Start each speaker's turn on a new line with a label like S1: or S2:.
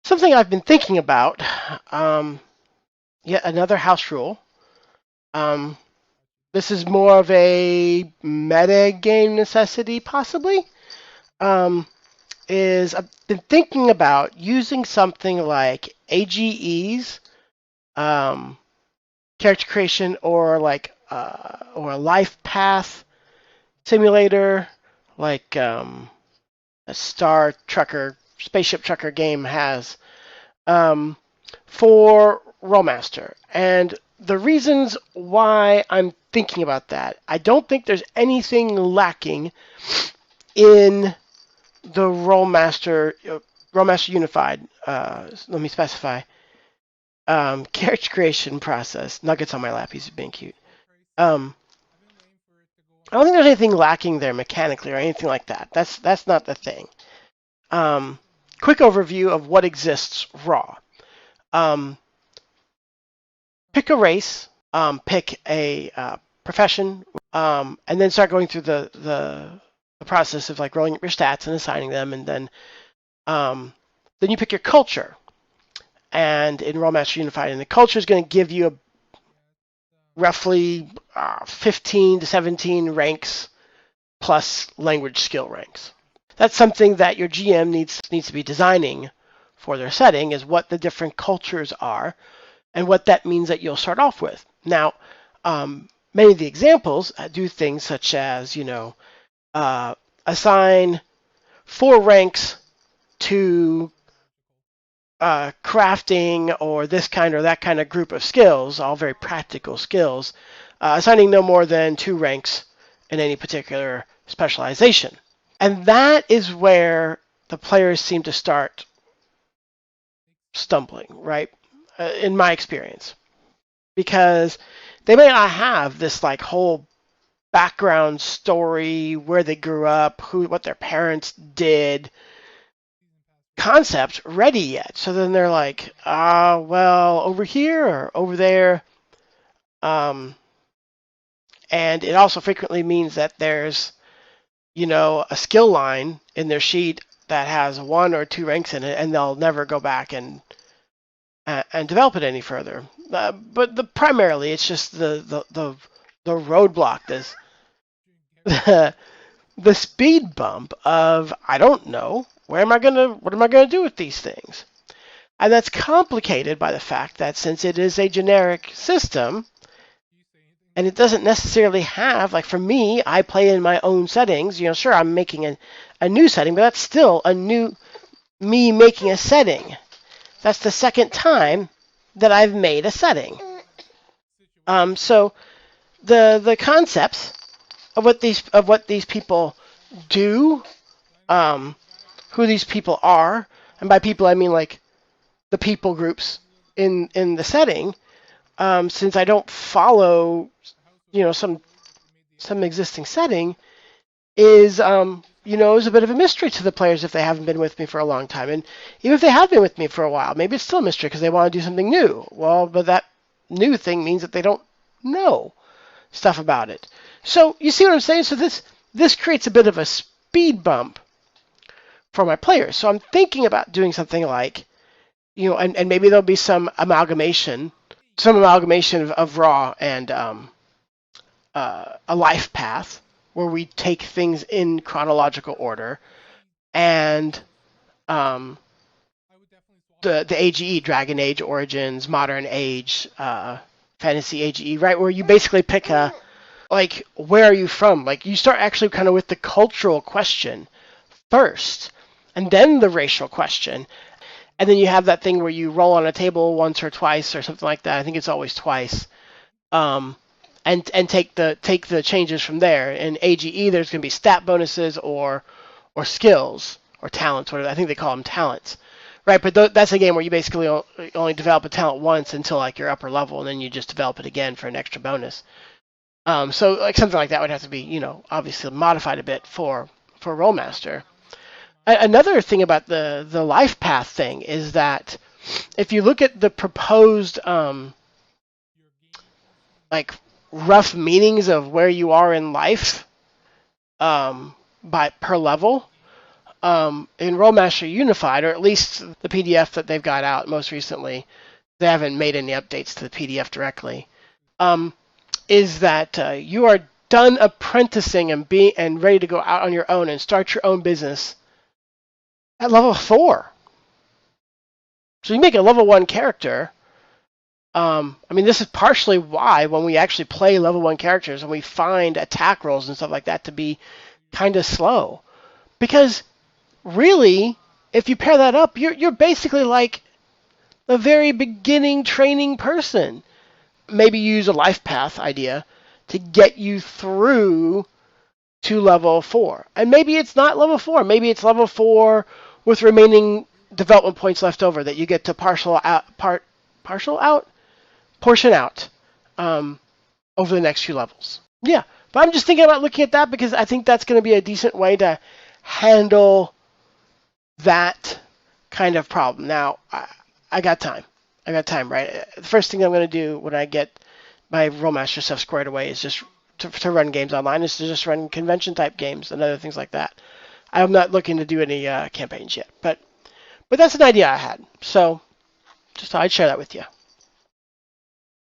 S1: Something I've been thinking about, yet another house rule. Um, this is more of a meta game necessity, possibly. Um, is I've been thinking about using something like AGEs, um, character creation, or a life path simulator, like a Star Trucker, Spaceship Trucker game has. Um, for Rollmaster. And the reasons why I'm thinking about that, I don't think there's anything lacking in the Rollmaster Unified. Let me specify. Character creation process. Nuggets on my lap. He's being cute. Um, I don't think there's anything lacking there mechanically or anything like that. That's not the thing. Um, quick overview of what exists raw. Um, pick a race, pick a profession, and then start going through the process of like rolling up your stats and assigning them, and then you pick your culture. And in Rollmaster Unified, and the culture is going to give you a roughly 15 to 17 ranks plus language skill ranks. That's something that your GM needs to be designing for their setting, is what the different cultures are and what that means that you'll start off with. Now, many of the examples do things such as, assign 4 ranks to crafting or this kind or that kind of group of skills, all very practical skills, assigning no more than 2 ranks in any particular specialization. And that is where the players seem to start stumbling, right? In my experience. Because they may not have this like whole background story, where they grew up, what their parents did, concept ready yet. So then they're like, well, over here or over there. Um, and it also frequently means that there's, a skill line in their sheet that has 1 or 2 ranks in it, and they'll never go back and develop it any further. But primarily, it's just the roadblock, this the speed bump of, I don't know, what am I gonna do with these things? And that's complicated by the fact that since it is a generic system, and it doesn't necessarily have, like for me, I play in my own settings. Sure, I'm making a new setting, but that's still a new me making a setting. That's the second time that I've made a setting. So the concepts of what these people do, who these people are, and by people I mean like the people groups in the setting. Since I don't follow, some existing setting, is is a bit of a mystery to the players if they haven't been with me for a long time. And even if they have been with me for a while, maybe it's still a mystery because they want to do something new. Well, but that new thing means that they don't know stuff about it. So you see what I'm saying? So this creates a bit of a speed bump for my players. So I'm thinking about doing something like, and maybe there'll be some amalgamation of raw and a life path where we take things in chronological order, and the AGE, Dragon Age Origins, Modern Age, Fantasy AGE, right, where you basically pick like, where are you from? Like, you start actually kind of with the cultural question first, and then the racial question. And then you have that thing where you roll on a table once or twice or something like that. I think it's always twice. And take the changes from there. In AGE, there's going to be stat bonuses or skills or talents. Whatever. I think they call them talents, right? But that's a game where you basically only develop a talent once until like your upper level, and then you just develop it again for an extra bonus. So like something like that would have to be, obviously modified a bit for Rollmaster. Another thing about the life path thing is that if you look at the proposed like rough meanings of where you are in life, by per level, in Rollmaster Unified, or at least the PDF that they've got out most recently, they haven't made any updates to the PDF directly, is that you are done apprenticing and ready to go out on your own and start your own business at level 4. So you make a level 1 character. This is partially why when we actually play level 1 characters and we find attack rolls and stuff like that to be kind of slow. Because really, if you pair that up, you're basically like the very beginning training person. Maybe use a life path idea to get you through to level 4. And maybe it's not level 4. Maybe it's level 4 with remaining development points left over that you get to portion out over the next few levels. Yeah, but I'm just thinking about looking at that because I think that's going to be a decent way to handle that kind of problem. Now, I got time. Right? The first thing I'm going to do when I get my Rollmaster stuff squared away is just to run games online, is to just run convention-type games and other things like that. I'm not looking to do any campaigns yet, but that's an idea I had. So just thought I'd share that with you.